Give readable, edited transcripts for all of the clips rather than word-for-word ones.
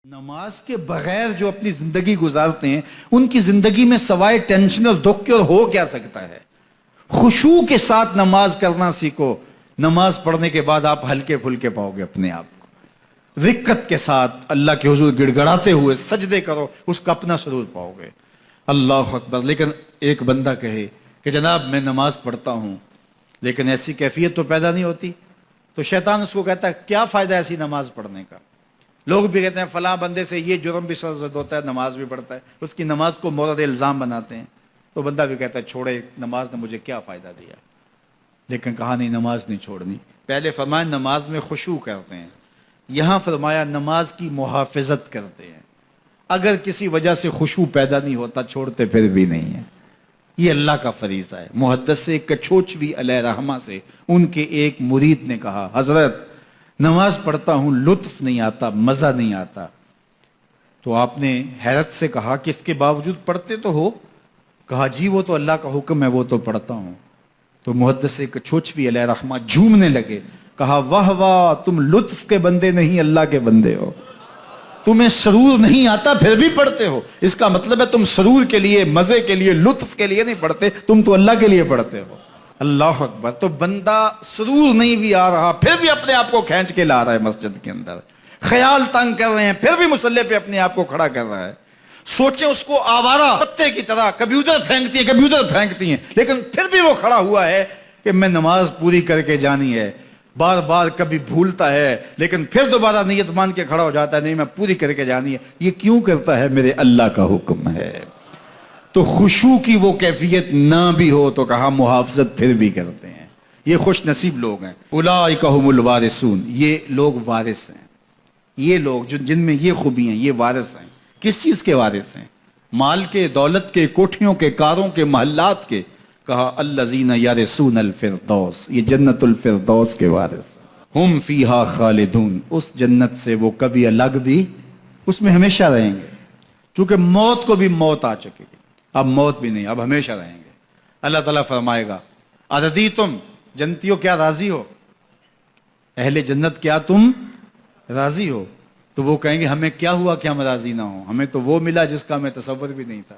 نماز کے بغیر جو اپنی زندگی گزارتے ہیں ان کی زندگی میں سوائے ٹینشن اور دکھ کے اور ہو کیا سکتا ہے؟ خشوع کے ساتھ نماز کرنا سیکھو. نماز پڑھنے کے بعد آپ ہلکے پھلکے پاؤ گے اپنے آپ کو. رقت کے ساتھ اللہ کے حضور گڑ گڑاتے ہوئے سجدے کرو, اس کا اپنا سرور پاؤ گے. اللہ اکبر. لیکن ایک بندہ کہے کہ جناب میں نماز پڑھتا ہوں لیکن ایسی کیفیت تو پیدا نہیں ہوتی, تو شیطان اس کو کہتا ہے کیا فائدہ ایسی نماز پڑھنے کا. لوگ بھی کہتے ہیں فلاں بندے سے یہ جرم بھی سرزد ہوتا ہے, نماز بھی پڑھتا ہے, اس کی نماز کو مورد الزام بناتے ہیں. تو بندہ بھی کہتا ہے چھوڑے, نماز نے مجھے کیا فائدہ دیا. لیکن کہا نہیں, نماز نہیں چھوڑنی. پہلے فرمایا نماز میں خشوع کرتے ہیں, یہاں فرمایا نماز کی محافظت کرتے ہیں. اگر کسی وجہ سے خشوع پیدا نہیں ہوتا چھوڑتے پھر بھی نہیں ہے. یہ اللہ کا فریضہ ہے. محدث کچھوچوی علیہ رحمہ سے ان کے ایک مرید نے کہا حضرت نماز پڑھتا ہوں لطف نہیں آتا, مزہ نہیں آتا. تو آپ نے حیرت سے کہا کہ اس کے باوجود پڑھتے تو ہو؟ کہا جی وہ تو اللہ کا حکم ہے, وہ تو پڑھتا ہوں. تو محدث کچھوچوی علیہ رحمہ جھومنے لگے, کہا واہ واہ تم لطف کے بندے نہیں اللہ کے بندے ہو. تمہیں سرور نہیں آتا پھر بھی پڑھتے ہو, اس کا مطلب ہے تم سرور کے لیے, مزے کے لیے, لطف کے لیے نہیں پڑھتے, تم تو اللہ کے لیے پڑھتے ہو. اللہ اکبر. تو بندہ سرور نہیں بھی آ رہا پھر بھی اپنے آپ کو کھینچ کے لا رہا ہے مسجد کے اندر. خیال تنگ کر رہے ہیں پھر بھی مصلی پہ اپنے آپ کو کھڑا کر رہا ہے. سوچیں اس کو آوارہ پتے کی طرح کبھی ادھر پھینکتی ہیں لیکن پھر بھی وہ کھڑا ہوا ہے کہ میں نماز پوری کر کے جانی ہے. بار بار کبھی بھولتا ہے لیکن پھر دوبارہ نیت مان کے کھڑا ہو جاتا ہے, نہیں میں پوری کر کے جانی ہے. یہ کیوں کرتا ہے؟ میرے اللہ کا حکم ہے. تو خشوع کی وہ کیفیت نہ بھی ہو تو کہا محافظت پھر بھی کرتے ہیں. یہ خوش نصیب لوگ ہیں. اولئک هم الوارثون. یہ لوگ وارث ہیں. یہ لوگ جن میں یہ خوبی ہیں یہ وارث ہیں. کس چیز کے وارث ہیں؟ مال کے, دولت کے, کوٹھیوں کے, کاروں کے, محلات کے. کہا الذین یرثون الفردوس. یہ جنت الفردوس کے وارث ہیں. ہم فیہا خالدون. اس جنت سے وہ کبھی الگ بھی اس میں ہمیشہ رہیں گے. چونکہ موت کو بھی موت آ چکی, اب موت بھی نہیں, اب ہمیشہ رہیں گے. اللہ تعالیٰ فرمائے گا اَرَضِیتُم. جنتیوں کیا راضی ہو؟ اہل جنت کیا تم راضی ہو؟ تو وہ کہیں گے ہمیں کیا ہوا کہ ہم راضی نہ ہوں, ہمیں تو وہ ملا جس کا ہمیں تصور بھی نہیں تھا.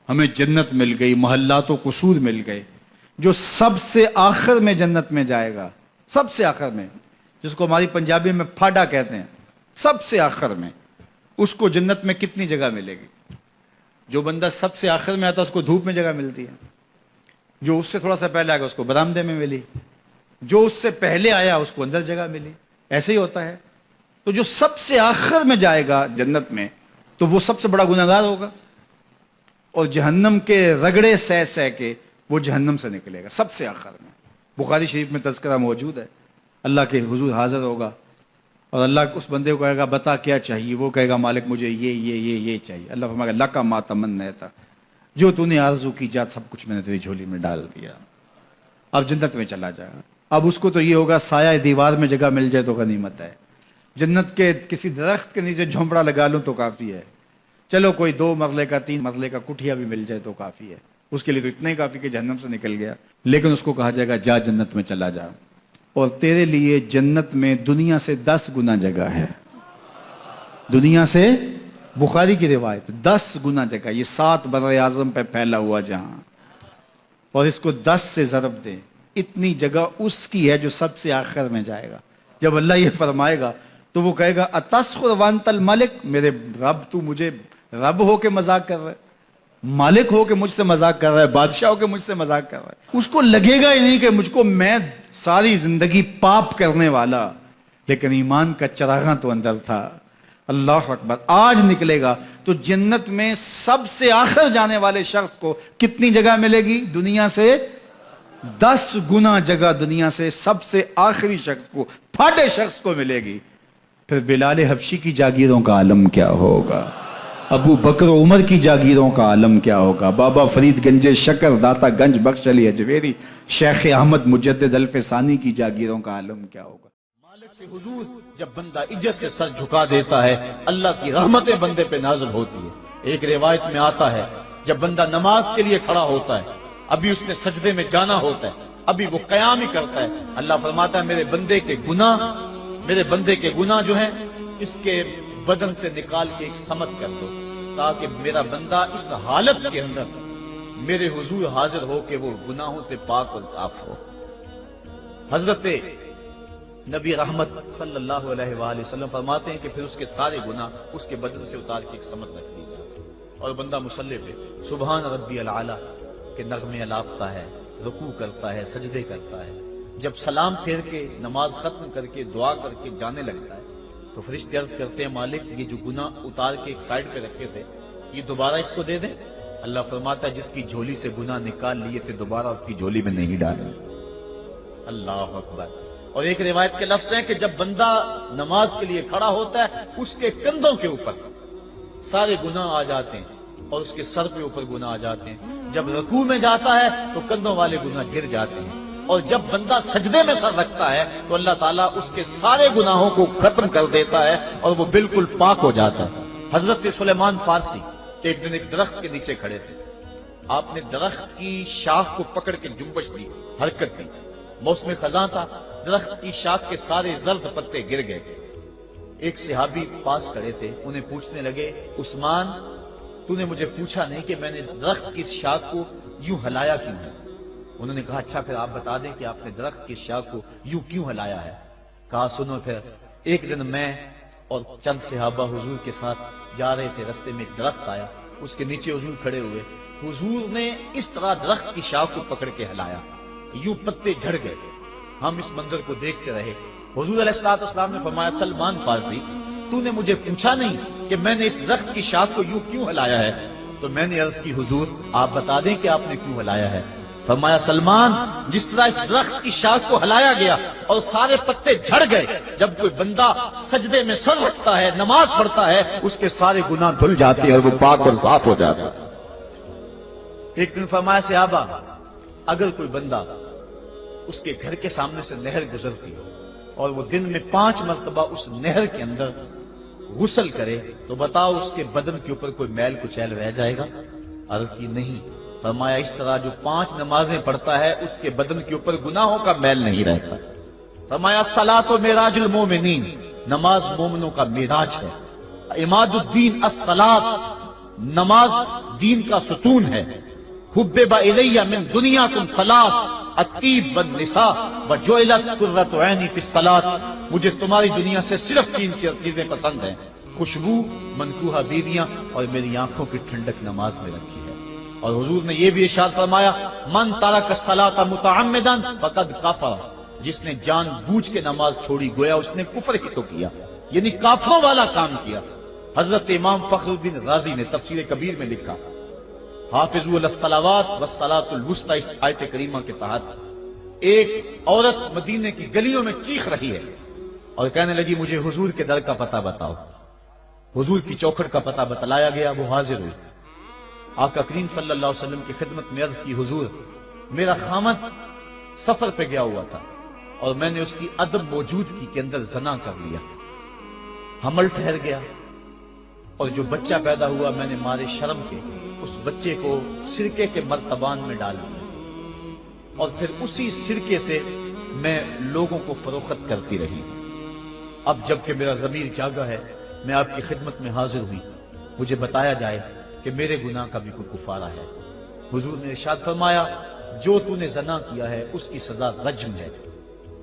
ہمیں جنت مل گئی, محلات و قصور مل گئے. جو سب سے آخر میں جنت میں جائے گا, سب سے آخر میں, جس کو ہماری پنجابی میں پھاڑا کہتے ہیں, سب سے آخر میں, اس کو جنت میں کتنی جگہ ملے گی؟ جو بندہ سب سے آخر میں آتا اس کو دھوپ میں جگہ ملتی ہے, جو اس سے تھوڑا سا پہلے آگا اس کو برآمدے میں ملی, جو اس سے پہلے آیا اس کو اندر جگہ ملی. ایسے ہی ہوتا ہے. تو جو سب سے آخر میں جائے گا جنت میں تو وہ سب سے بڑا گنہگار ہوگا, اور جہنم کے رگڑے سہ سہ کے وہ جہنم سے نکلے گا سب سے آخر میں. بخاری شریف میں تذکرہ موجود ہے. اللہ کے حضور حاضر ہوگا اور اللہ اس بندے کو کہے گا بتا کیا چاہیے. وہ کہے گا مالک مجھے یہ چاہیے. اللہ فرمائے گا لکا ما تمنیت, جو تو نے آرزو کی جات سب کچھ میں نے تیری جھولی میں ڈال دیا. اب جنت میں چلا جائے گا. اب اس کو تو یہ ہوگا سایہ دیوار میں جگہ مل جائے تو غنیمت ہے. جنت کے کسی درخت کے نیچے جھونپڑا لگا لوں تو کافی ہے. چلو کوئی 2 مرلے کا 3 مرلے کا کٹھیا بھی مل جائے تو کافی ہے. اس کے لیے تو اتنا ہی کافی کہ جہنم سے نکل گیا. لیکن اس کو کہا جائے گا جا جنت میں چلا جا, اور تیرے لیے جنت میں دنیا سے 10 گنا جگہ ہے. دنیا سے, بخاری کی روایت, 10 گنا جگہ. یہ 7 بر اعظم پہ پھیلا ہوا جہاں, اور اس کو 10 سے ضرب دیں, اتنی جگہ اس کی ہے جو سب سے آخر میں جائے گا. جب اللہ یہ فرمائے گا تو وہ کہے گا اتسخر وانت الملک. میرے رب تو مجھے رب ہو کے مذاق کر رہا ہے, مالک ہو کے مجھ سے مذاق کر رہا ہے, بادشاہ ہو کے مجھ سے مذاق کر رہا ہے. اس کو لگے گا ہی نہیں کہ مجھ کو, میں ساری زندگی پاپ کرنے والا لیکن ایمان کا چراغاں تو اندر تھا. اللہ اکبر. آج نکلے گا تو جنت میں سب سے آخر جانے والے شخص کو کتنی جگہ ملے گی؟ دنیا سے 10 گنا جگہ دنیا سے سب سے آخری شخص کو, پھاٹے شخص کو ملے گی. پھر بلال حبشی کی جاگیروں کا عالم کیا ہوگا؟ ابو بکر عمر کی جاگیروں کا عالم کیا ہوگا؟ بابا فرید گنج شکر, داتا گنج بخش علی اجویری, شیخ احمد مجدد الف ثانی کی جاگیروں کا عالم کیا ہوگا؟ مالک کے حضور جب بندہ عزت سے سر جھکا دیتا ہے اللہ کی رحمتیں بندے پہ نازل ہوتی ہے. ایک روایت میں آتا ہے جب بندہ نماز کے لیے کھڑا ہوتا ہے, ابھی اس نے سجدے میں جانا ہوتا ہے, ابھی وہ قیام ہی کرتا ہے, اللہ فرماتا ہے میرے بندے کے گناہ جو ہیں اس کے بدن سے نکال کے ایک سمت کر دو تاکہ میرا بندہ اس حالت کے اندر میرے حضور حاضر ہو کہ وہ گناہوں سے پاک اور صاف ہو۔ حضرت نبی رحمت صلی اللہ علیہ وآلہ وسلم فرماتے ہیں کہ پھر اس کے سارے گناہ اس کے بدن سے اتار کے ایک سمت رکھ دی جاتی اور بندہ مصلی پہ سبحان ربی العالی کے نغمے الاپتا ہے، رکوع کرتا ہے، سجدے کرتا ہے۔ جب سلام پھیر کے نماز ختم کر کے دعا کر کے جانے لگتا ہے تو فرشتے عرض کرتے ہیں مالک یہ جو گناہ اتار کے ایک سائڈ پہ رکھے تھے یہ دوبارہ اس کو دے دیں؟ اللہ فرماتا ہے جس کی جھولی سے گناہ نکال لیے تھے دوبارہ اس کی جھولی میں نہیں ڈالیں۔ اللہ اکبر۔ اور ایک روایت کے لفظ ہیں کہ جب بندہ نماز کے لیے کھڑا ہوتا ہے اس کے کندھوں کے اوپر سارے گناہ آ جاتے ہیں اور اس کے سر کے اوپر گناہ آ جاتے ہیں۔ جب رکوع میں جاتا ہے تو کندھوں والے گناہ گر جاتے ہیں، اور جب بندہ سجدے میں سر رکھتا ہے تو اللہ تعالیٰ اس کے سارے گناہوں کو ختم کر دیتا ہے اور وہ بالکل پاک ہو جاتا ہے۔ حضرت سلیمان فارسی ایک دن ایک درخت کے نیچے کھڑے تھے، آپ نے درخت کی شاخ کو پکڑ کے جنبش دی، حرکت دی، موسم خزاں تھا، درخت کی شاخ کے سارے زرد پتے گر گئے۔ ایک صحابی پاس کھڑے تھے، انہیں پوچھنے لگے عثمان تو نے مجھے پوچھا نہیں کہ میں نے درخت کی شاخ کو یوں ہلایا کیوں ہے؟ انہوں نے کہا اچھا پھر آپ بتا دیں کہ آپ نے درخت کی شاخ کو یوں کیوں ہلایا ہے؟ کہا سنو پھر ایک دن میں اور چند صحابہ حضور کے ساتھ جا رہے تھے، رستے میں ایک درخت آیا، اس کے نیچے حضور کھڑے ہوئے، حضور نے اس طرح درخت کی شاخ کو پکڑ کے ہلایا، یوں پتے جھڑ گئے، ہم اس منظر کو دیکھتے رہے۔ حضور علیہ السلام نے فرمایا سلمان فارسی تو نے مجھے پوچھا نہیں کہ میں نے اس درخت کی شاخ کو یوں کیوں ہلایا ہے؟ تو میں نے عرض کی حضور آپ بتا دیں کہ آپ نے کیوں ہلایا ہے؟ فرمایا سلمان جس طرح اس درخت کی شاخ کو ہلایا گیا اور سارے پتے جھڑ گئے، جب کوئی بندہ سجدے میں سر رکھتا ہے نماز پڑھتا ہے اس کے سارے گناہ دھل جاتے ہیں اور وہ پاک اور صاف ہو جاتا ہے۔ ایک دن فرمایا صحابہ اگر کوئی بندہ اس کے گھر کے سامنے سے نہر گزرتی اور وہ دن میں 5 مرتبہ اس نہر کے اندر غسل کرے تو بتاؤ اس کے بدن کے اوپر کوئی میل کچیل رہ جائے گا؟ عرض کی نہیں۔ فرمایا اس طرح جو 5 نمازیں پڑھتا ہے اس کے بدن کے اوپر گناہوں کا میل نہیں رہتا۔ فرمایا الصلاۃ معراج المومنین، نماز مومنوں کا معراج ہے۔ عماد الدین الصلاۃ، نماز دین کا ستون ہے۔ حبب الی من دنیاکم ثلاث، الطیب والنساء وجعلت قرۃ عینی فی الصلاۃ، مجھے تمہاری دنیا سے صرف 3 چیزیں پسند ہیں، خوشبو، منکوحہ بیویاں اور میری آنکھوں کی ٹھنڈک نماز میں رکھی ہے۔ اور حضور نے یہ بھی ارشاد فرمایا من ترک الصلاۃ متعمدا فقد کفر، جس نے جان بوجھ کے نماز چھوڑی گویا اس نے کفر ہی تو کیا، یعنی کافروں والا کام کیا۔ حضرت امام فخر الدین رازی نے تفسیر کبیر میں لکھا حافظوا علی الصلوات والصلاۃ الوسطی، اس آیت کریمہ کے تحت ایک عورت مدینے کی گلیوں میں چیخ رہی ہے اور کہنے لگی مجھے حضور کے در کا پتہ بتاؤ۔ حضور کی چوکھٹ کا پتہ بتلایا گیا، وہ حاضر ہوئی۔ آقا کریم صلی اللہ علیہ وسلم کی خدمت میں عرض کی حضور میرا خامد سفر پہ گیا ہوا تھا اور میں نے اس کی عدم موجودگی کے اندر زنا کر لیا، حمل ٹھہر گیا اور جو بچہ پیدا ہوا میں نے مارے شرم کے اس بچے کو سرکے کے مرتبان میں ڈال دیا اور پھر اسی سرکے سے میں لوگوں کو فروخت کرتی رہی۔ اب جب کہ میرا ضمیر جاگا ہے میں آپ کی خدمت میں حاضر ہوئی، مجھے بتایا جائے کہ میرے گناہ کا بھی کوئی کفارہ ہے۔ حضور نے ارشاد فرمایا جو تو نے زنا کیا ہے اس کی سزا رجم ہے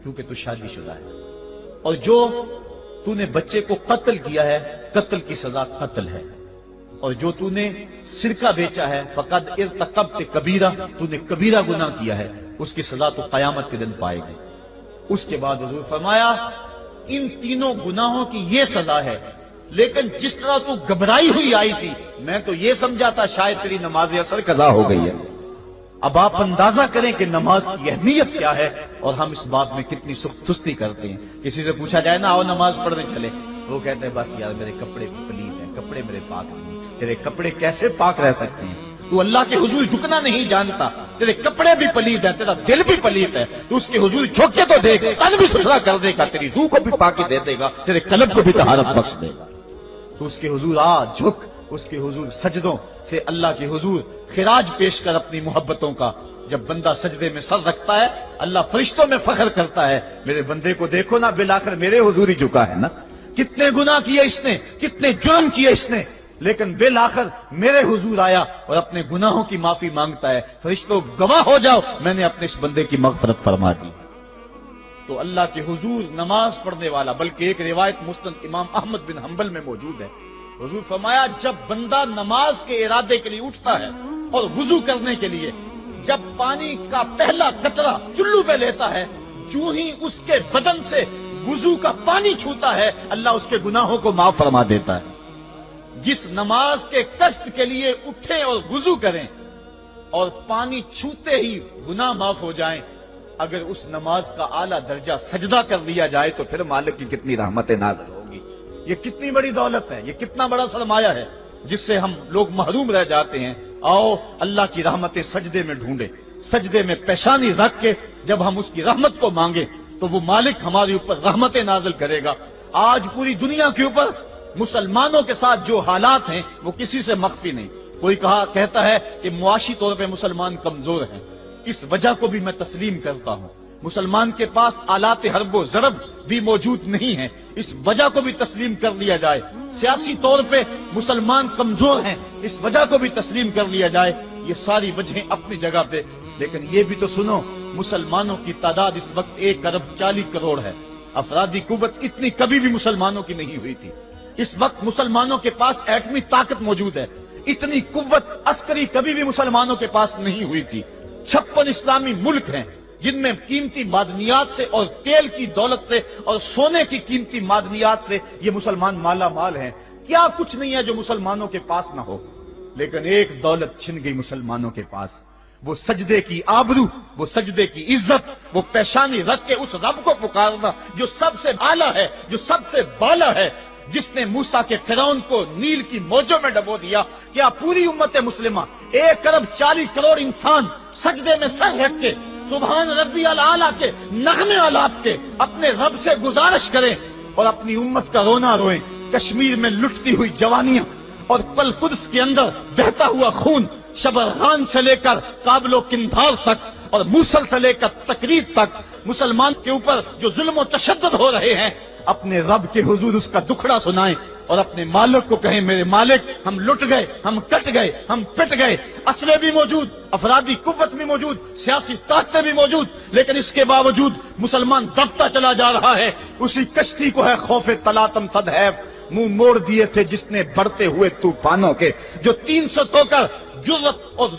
کیونکہ تو شادی شدہ ہے، اور جو تو نے بچے کو قتل کیا ہے قتل کی سزا قتل ہے، اور جو تو نے سرکہ بیچا ہے فقد ارتکبت کبیرہ، تو نے کبیرہ گناہ کیا ہے، اس کی سزا تو قیامت کے دن پائے گی۔ اس کے بعد حضور فرمایا ان تینوں گناہوں کی یہ سزا ہے، لیکن جس طرح تو گھبرائی ہوئی آئی تھی میں تو یہ سمجھا تھا شاید تیری نماز اثر قضا ہو گئی ہے۔ اب آپ اندازہ کریں کہ نماز کی اہمیت کیا ہے اور ہم اس بات میں کتنی سستی کرتے ہیں۔ کسی سے پوچھا جائے نا آؤ نماز پڑھنے چلے، وہ کہتے ہیں بس یار میرے کپڑے پلید ہیں، کپڑے میرے پاک نہیں۔ تیرے کپڑے کیسے پاک رہ سکتے ہیں؟ تو اللہ کے حضور جھکنا نہیں جانتا، تیرے کپڑے بھی پلید ہیں، تیرا دل بھی پلید ہے، تو اس کے حضور جھک کے تو دیکھ، تن بھی ستھرا کر دے گا، تیری روح کو بھی پاکی دے دے گا، تیرے قلب کو بھی طہارت بخش دے گا۔ تو اس کے حضور آ جھک، اس کے حضور سجدوں سے اللہ کے حضور خراج پیش کر اپنی محبتوں کا۔ جب بندہ سجدے میں سر رکھتا ہے اللہ فرشتوں میں فخر کرتا ہے میرے بندے کو دیکھو نا بالآخر میرے حضور ہی جھکا ہے نا۔ کتنے گناہ کیے اس نے، کتنے جرم کیے اس نے، لیکن بالآخر میرے حضور آیا اور اپنے گناہوں کی معافی مانگتا ہے۔ فرشتوں گواہ ہو جاؤ، میں نے اپنے اس بندے کی مغفرت فرما دی۔ تو اللہ کے حضور نماز پڑھنے والا، بلکہ ایک روایت مسند امام احمد بن حنبل میں موجود ہے، حضور فرمایا جب بندہ نماز کے ارادے کے لیے اٹھتا ہے اور وضو کرنے کے لیے جب پانی کا پہلا قطرہ چلو پہ لیتا ہے، جو ہی اس کے بدن سے وضو کا پانی چھوتا ہے، اللہ اس کے گناہوں کو معاف فرما دیتا ہے۔ جس نماز کے قصد کے لیے اٹھیں اور وضو کریں اور پانی چھوتے ہی گناہ معاف ہو جائیں، اگر اس نماز کا اعلیٰ درجہ سجدہ کر لیا جائے تو پھر مالک کی کتنی رحمت نازل ہوگی۔ یہ کتنی بڑی دولت ہے، یہ کتنا بڑا سرمایہ ہے جس سے ہم لوگ محروم رہ جاتے ہیں۔ آؤ اللہ کی رحمتیں سجدے میں ڈھونڈے، سجدے میں پیشانی رکھ کے جب ہم اس کی رحمت کو مانگے تو وہ مالک ہمارے اوپر رحمتیں نازل کرے گا۔ آج پوری دنیا کے اوپر مسلمانوں کے ساتھ جو حالات ہیں وہ کسی سے مخفی نہیں۔ کوئی کہتا ہے کہ معاشی طور پہ مسلمان کمزور ہیں، اس وجہ کو بھی میں تسلیم کرتا ہوں۔ مسلمان کے پاس آلات حرب و ضرب بھی موجود نہیں ہیں، اس وجہ کو بھی تسلیم کر لیا جائے۔ سیاسی طور پہ مسلمان کمزور ہیں، اس وجہ کو بھی تسلیم کر لیا جائے۔ یہ ساری وجہیں اپنی جگہ پہ، لیکن یہ بھی تو سنو، مسلمانوں کی تعداد اس وقت 1.40 کروڑ ہے۔ افرادی قوت اتنی کبھی بھی مسلمانوں کی نہیں ہوئی تھی۔ اس وقت مسلمانوں کے پاس ایٹمی طاقت موجود ہے، اتنی قوت عسکری کبھی بھی مسلمانوں کے پاس نہیں ہوئی تھی۔ 56 اسلامی ملک ہیں جن میں قیمتی معدنیات سے اور تیل کی دولت سے اور سونے کی قیمتی معدنیات سے یہ مسلمان مالا مال ہیں۔ کیا کچھ نہیں ہے جو مسلمانوں کے پاس نہ ہو، لیکن ایک دولت چھن گئی مسلمانوں کے پاس، وہ سجدے کی آبرو، وہ سجدے کی عزت، وہ پیشانی رکھ کے اس رب کو پکارنا جو سب سے اعلیٰ ہے، جو سب سے بالا ہے، جس نے موسیٰ کے فرعون کو نیل کی موجوں میں ڈبو دیا۔ کیا پوری امت مسلمہ 1.40 کروڑ انسان سجدے میں سر رکھ کے سبحان ربی الاعلیٰ کے نغمے آلات کے اپنے رب سے گزارش کریں اور اپنی امت کا رونا روئیں؟ کشمیر میں لٹتی ہوئی جوانیاں اور پل قدس کے اندر بہتا ہوا خون، شبرغان سے لے کر کابل و قندھار تک اور موصل سے لے کر تقریب تک مسلمان کے اوپر جو ظلم و تشدد ہو رہے ہیں، اپنے رب کے حضور اس کا دکھڑا سنائیں اور اپنے مالک کو کہیں میرے مالک ہم لٹ گئے، ہم کٹ گئے، ہم پٹ گئے، اسلحے بھی موجود، افرادی قوت بھی موجود، سیاسی طاقتیں بھی موجود، لیکن اس کے باوجود مسلمان دبتا چلا جا رہا ہے۔ اسی کشتی کو ہے خوف تلاطم صدحیف منہ موڑ دیے تھے جس نے بڑھتے ہوئے طوفانوں کے، جو 300 تو کر جرت اور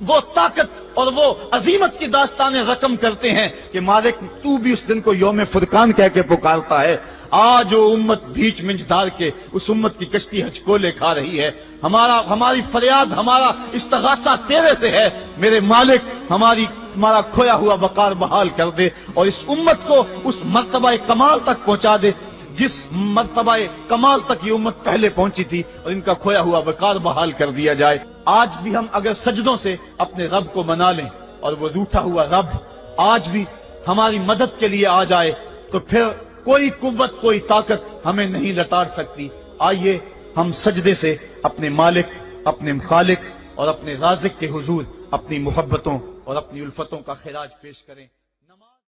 وہ طاقت اور وہ عظیمت کی داستانیں رقم کرتے ہیں کہ مالک تو بھی اس دن کو یوم فرقان کہہ کے پکارتا ہے۔ آج وہ امت بیچ منجدار کے اس امت کی کشتی ہچکولے کھا رہی ہے۔ ہماری فریاد، ہمارا استغاثہ تیرے سے ہے، میرے مالک ہمارا کھویا ہوا وقار بحال کر دے اور اس امت کو اس مرتبہ کمال تک پہنچا دے جس مرتبہ کمال تک یہ امت پہلے پہنچی تھی، اور ان کا کھویا ہوا وقار بحال کر دیا جائے۔ آج بھی ہم اگر سجدوں سے اپنے رب کو منا لیں اور وہ روٹھا ہوا رب آج بھی ہماری مدد کے لیے آ جائے تو پھر کوئی قوت، کوئی طاقت ہمیں نہیں لٹار سکتی۔ آئیے ہم سجدے سے اپنے مالک، اپنے خالق اور اپنے رازق کے حضور اپنی محبتوں اور اپنی الفتوں کا خراج پیش کریں۔